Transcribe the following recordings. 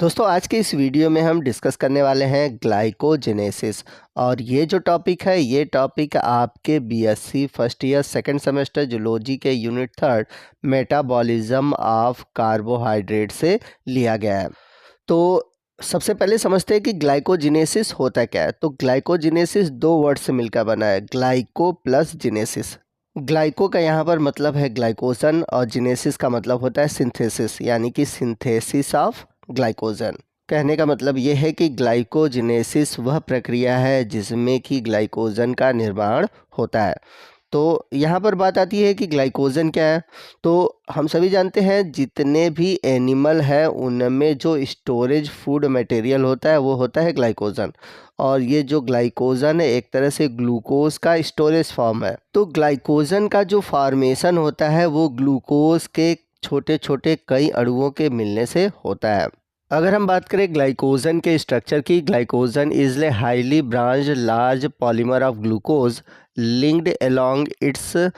दोस्तों आज के इस वीडियो में हम डिस्कस करने वाले हैं ग्लाइकोजेनेसिस। और ये जो टॉपिक है ये टॉपिक आपके BSc first year second semester zoology के यूनिट 3 मेटाबॉलिज्म ऑफ कार्बोहाइड्रेट से लिया गया है। तो सबसे पहले समझते हैं कि ग्लाइकोजेनेसिस होता क्या है। तो ग्लाइकोजेनेसिस दो वर्ड से मिलकर बना है, ग्लाइको प्लस जेनेसिस। ग्लाइको का यहाँ पर मतलब है ग्लाइकोजन और जेनेसिस का मतलब होता है सिंथेसिस, यानी कि सिंथेसिस ऑफ ग्लाइकोजन। कहने का मतलब ये है कि ग्लाइकोजेनेसिस वह प्रक्रिया है जिसमें कि ग्लाइकोजन का निर्माण होता है। तो यहाँ पर बात आती है कि ग्लाइकोजन क्या है। तो हम सभी जानते हैं जितने भी एनिमल है उनमें जो स्टोरेज फूड मटेरियल होता है वो होता है ग्लाइकोजन। और ये जो ग्लाइकोजन है एक तरह से ग्लूकोज का स्टोरेज फॉर्म है। तो ग्लाइकोजन का जो फॉर्मेशन होता है वो ग्लूकोज के छोटे छोटे कई अणुओं के मिलने से होता है। अगर हम बात करें ग्लाइकोजन के स्ट्रक्चर की, glycogen is a highly branched large polymer of glucose linked along its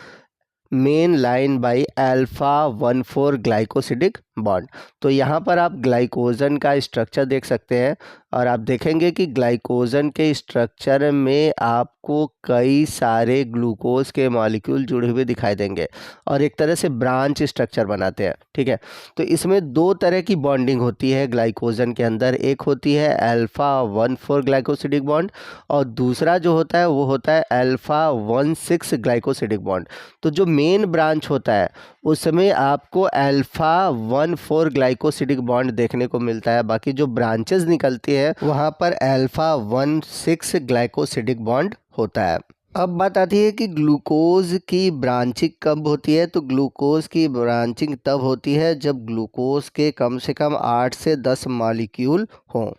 main line by alpha 1,4 glycosidic bond. तो यहाँ पर आप ग्लाइकोजन का स्ट्रक्चर देख सकते हैं और आप देखेंगे कि ग्लाइकोजन के स्ट्रक्चर में आपको कई सारे ग्लूकोज के मॉलिक्यूल जुड़े हुए दिखाई देंगे और एक तरह से ब्रांच स्ट्रक्चर बनाते हैं। ठीक है, तो इसमें दो तरह की बॉन्डिंग होती है ग्लाइकोजन के अंदर। एक होती है अल्फा 1,4 ग्लाइकोसिडिक बॉन्ड और दूसरा जो होता है वो होता है अल्फा 1,6 ग्लाइकोसिडिक बॉन्ड। तो जो मेन ब्रांच होता है उसमें आपको अल्फा 1,4 ग्लाइकोसिडिक बॉन्ड देखने को मिलता है, बाकी जो ब्रांचेस निकलती है वहाँ पर अल्फा 1,6 ग्लाइकोसिडिक बॉन्ड होता है। अब बात आती है कि ग्लूकोज की ब्रांचिंग कब होती है। तो ग्लूकोज की ब्रांचिंग तब होती है जब ग्लूकोज के कम से कम 8 से 10 मॉलिक्यूल हों।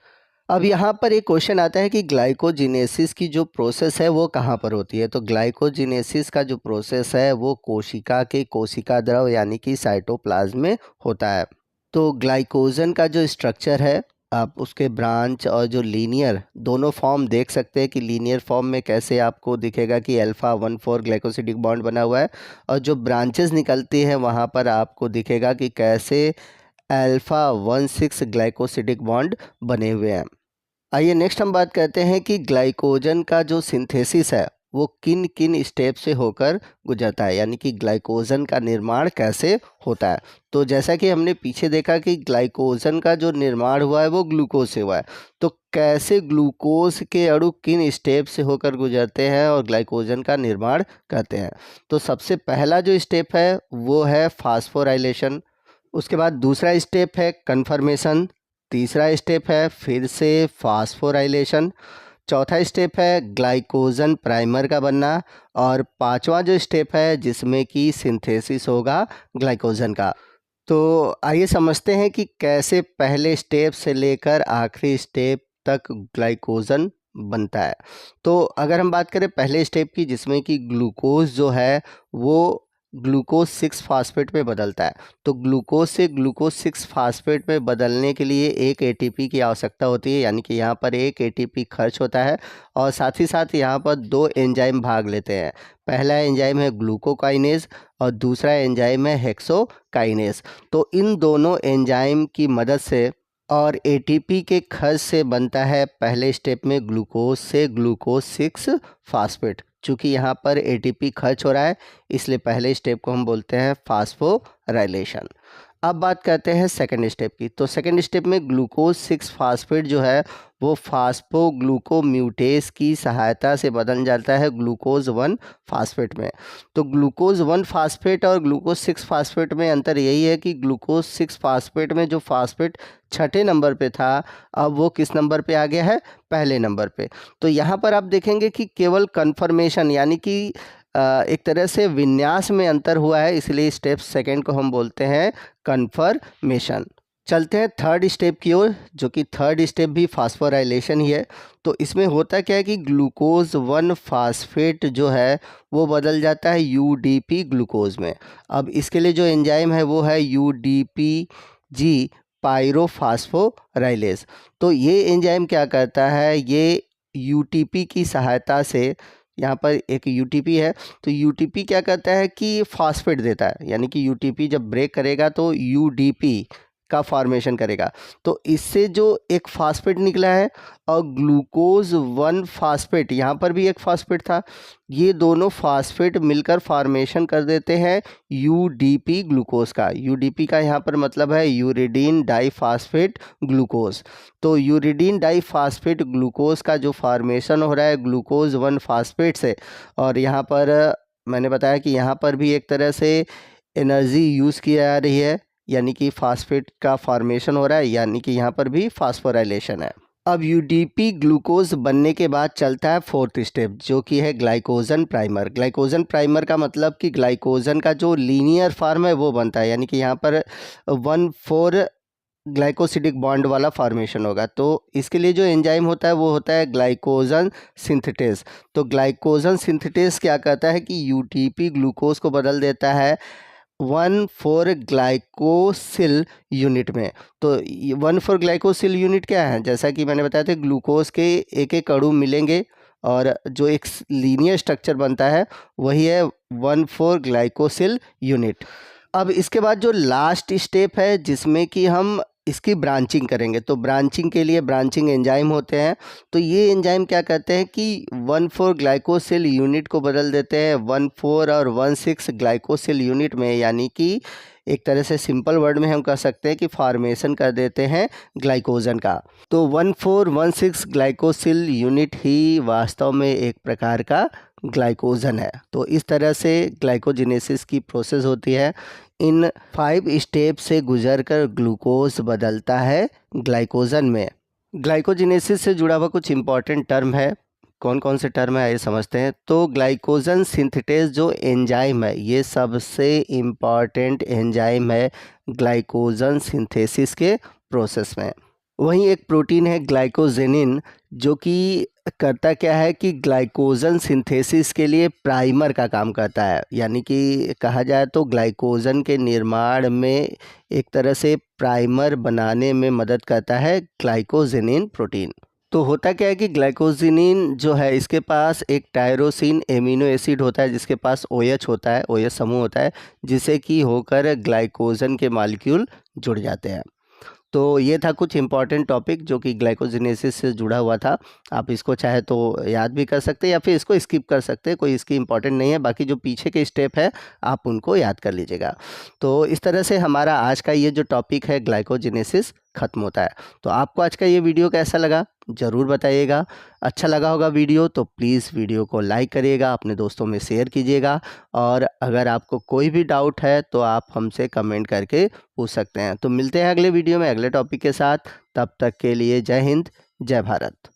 अब यहाँ पर एक क्वेश्चन आता है कि ग्लाइकोजेनेसिस की जो प्रोसेस है वो कहाँ पर होती है। तो ग्लाइकोजेनेसिस का जो प्रोसेस है वो कोशिका के कोशिका द्रव यानी कि साइटोप्लाज्म में होता है। तो ग्लाइकोजन का जो स्ट्रक्चर है आप उसके ब्रांच और जो लीनियर दोनों फॉर्म देख सकते हैं कि लीनियर फॉर्म में कैसे आपको दिखेगा कि अल्फा 1,4 ग्लाइकोसिडिक बॉन्ड बना हुआ है और जो ब्रांचेस निकलती हैं वहाँ पर आपको दिखेगा कि कैसे अल्फा 1,6 ग्लाइकोसिडिक बॉन्ड बने हुए हैं। आइए नेक्स्ट हम बात करते हैं कि ग्लाइकोजन का जो सिंथेसिस है वो किन किन स्टेप से होकर गुजरता है, यानी कि ग्लाइकोजन का निर्माण कैसे होता है। तो जैसा कि हमने पीछे देखा कि ग्लाइकोजन का जो निर्माण हुआ है वो ग्लूकोज से हुआ है। तो कैसे ग्लूकोज के अणु किन स्टेप से होकर गुजरते हैं और ग्लाइकोजन का निर्माण करते हैं। तो सबसे पहला जो स्टेप है वो है फास्फोराइलेशन। उसके बाद दूसरा स्टेप है कन्फर्मेशन। तीसरा स्टेप है फिर से फास्फोराइलेशन। चौथा स्टेप है ग्लाइकोजन प्राइमर का बनना और पांचवा जो स्टेप है जिसमें कि सिंथेसिस होगा ग्लाइकोजन का। तो आइए समझते हैं कि कैसे पहले स्टेप से लेकर आखिरी स्टेप तक ग्लाइकोजन बनता है। तो अगर हम बात करें पहले स्टेप की जिसमें कि ग्लूकोज जो है वो ग्लूकोज 6 फास्फेट में बदलता है। तो ग्लूकोज से ग्लूकोज 6 फास्फेट में बदलने के लिए एक एटीपी की आवश्यकता होती है, यानी कि यहाँ पर एक एटीपी खर्च होता है और साथ ही साथ यहाँ पर दो एंजाइम भाग लेते हैं। पहला एंजाइम है ग्लूकोकाइनेज और दूसरा एंजाइम है हेक्सोकाइनेज। तो इन दोनों एंजाइम की मदद से और एटीपी के खर्च से बनता है पहले स्टेप में ग्लूकोज से ग्लूकोज 6 फास्फेट। चूँकि यहाँ पर एटीपी खर्च हो रहा है इसलिए पहले स्टेप को हम बोलते हैं फास्फोराइलेशन। अब बात करते हैं सेकंड स्टेप की। तो सेकंड स्टेप में ग्लूकोज 6 फास्फेट जो है वो फास्फोग्लूकोम्यूटेस की सहायता से बदल जाता है ग्लूकोज 1 फास्फेट में। तो ग्लूकोज 1 फास्फेट और ग्लूकोज 6 फास्फेट में अंतर यही है कि ग्लूकोज 6 फास्फेट में जो फास्फेट छठे नंबर पे था अब वो किस नंबर पे आ गया है, पहले नंबर पे। तो यहाँ पर आप देखेंगे कि केवल कन्फर्मेशन यानी कि एक तरह से विन्यास में अंतर हुआ है, इसलिए स्टेप सेकंड को हम बोलते हैं कन्फर्मेशन। चलते हैं थर्ड स्टेप की ओर, जो कि थर्ड स्टेप भी फास्फोराइलेशन ही है। तो इसमें होता क्या है कि ग्लूकोज 1 फास्फेट जो है वो बदल जाता है यूडीपी ग्लूकोज में। अब इसके लिए जो एंजाइम है वो है यूडीपीजी पायरोफास्फोराइलेज। तो ये एंजाइम क्या करता है, ये यूटीपी की सहायता से, यहाँ पर एक यूटीपी है तो यूटीपी क्या करता है कि फास्फेट देता है, यानी कि यूटीपी जब ब्रेक करेगा तो यूडीपी का फॉर्मेशन करेगा। तो इससे जो एक फास्फेट निकला है और ग्लूकोज 1 फास्फेट, यहाँ पर भी एक फास्फेट था, ये दोनों फास्फेट मिलकर फॉर्मेशन कर देते हैं यूडीपी ग्लूकोज का। यूडीपी का यहाँ पर मतलब है यूरिडीन डाईफास्फेट ग्लूकोज। तो यूरिडीन डाईफास्फेट ग्लूकोज का जो फॉर्मेशन हो रहा है ग्लूकोज 1 फास्फेट से, और यहाँ पर मैंने बताया कि यहाँ पर भी एक तरह से एनर्जी यूज़ की जा रही है, यानी कि फास्फेट का फॉर्मेशन हो रहा है, यानी कि यहाँ पर भी फास्फोराइलेशन है। अब यूडीपी ग्लूकोज बनने के बाद चलता है फोर्थ स्टेप, जो कि है ग्लाइकोजन प्राइमर। ग्लाइकोजन प्राइमर का मतलब कि ग्लाइकोजन का जो लीनियर फॉर्म है वो बनता है, यानी कि यहाँ पर 1,4 ग्लाइकोसिडिक बॉन्ड वाला फॉर्मेशन होगा। तो इसके लिए जो एंजाइम होता है वो होता है ग्लाइकोजन सिंथेटेज। तो ग्लाइकोजन सिंथेटेज क्या करता है कि यूडीपी ग्लूकोज को बदल देता है 1,4 ग्लाइकोसिल यूनिट में। तो 1,4 ग्लाइकोसिल यूनिट क्या है, जैसा कि मैंने बताया था ग्लूकोज के एक एक अणु मिलेंगे और जो एक लीनियर स्ट्रक्चर बनता है वही है 1,4 ग्लाइकोसिल यूनिट। अब इसके बाद जो लास्ट स्टेप है जिसमें कि हम इसकी ब्रांचिंग करेंगे, तो ब्रांचिंग के लिए ब्रांचिंग एंजाइम होते हैं। तो ये एंजाइम क्या करते हैं कि 1,4 ग्लाइकोसिल यूनिट को बदल देते हैं 1,4 और 1,6 ग्लाइकोसिल यूनिट में, यानी कि एक तरह से सिंपल वर्ड में हम कह सकते हैं कि फॉर्मेशन कर देते हैं ग्लाइकोजन का। तो 1,4 1,6 ग्लाइकोसिल यूनिट ही वास्तव में एक प्रकार का ग्लाइकोजन है। तो इस तरह से ग्लाइकोजेनेसिस की प्रोसेस होती है। इन 5 स्टेप से गुजरकर ग्लूकोज बदलता है ग्लाइकोजन में। ग्लाइकोजेनेसिस से जुड़ा हुआ कुछ इंपॉर्टेंट टर्म है। कौन कौन से टर्म है ये समझते हैं। तो ग्लाइकोजन सिंथेटेज जो एंजाइम है ये सबसे इम्पॉर्टेंट एंजाइम है ग्लाइकोजन सिंथेसिस के प्रोसेस में। वहीं एक प्रोटीन है ग्लाइकोजेनिन, जो कि करता क्या है कि ग्लाइकोजन सिंथेसिस के लिए प्राइमर का काम करता है, यानी कि कहा जाए तो ग्लाइकोजन के निर्माण में एक तरह से प्राइमर बनाने में मदद करता है ग्लाइकोजेनिन प्रोटीन। तो होता क्या है कि ग्लाइकोजेनिन जो है इसके पास एक टायरोसिन एमिनो एसिड होता है जिसके पास OH होता है, OH समूह होता है, जिसे कि होकर ग्लाइकोजन के मॉलिक्यूल जुड़ जाते हैं। तो ये था कुछ इंपॉर्टेंट टॉपिक जो कि ग्लाइकोजेनेसिस से जुड़ा हुआ था। आप इसको चाहे तो याद भी कर सकते हैं या फिर इसको स्किप कर सकते हैं, कोई इसकी इंपॉर्टेंट नहीं है। बाकी जो पीछे के स्टेप है आप उनको याद कर लीजिएगा। तो इस तरह से हमारा आज का ये जो टॉपिक है ग्लाइकोजेनेसिस ख़त्म होता है। तो आपको आज का ये वीडियो कैसा लगा ज़रूर बताइएगा। अच्छा लगा होगा वीडियो तो प्लीज़ वीडियो को लाइक करिएगा, अपने दोस्तों में शेयर कीजिएगा, और अगर आपको कोई भी डाउट है तो आप हमसे कमेंट करके पूछ सकते हैं। तो मिलते हैं अगले वीडियो में अगले टॉपिक के साथ। तब तक के लिए जय हिंद, जय भारत।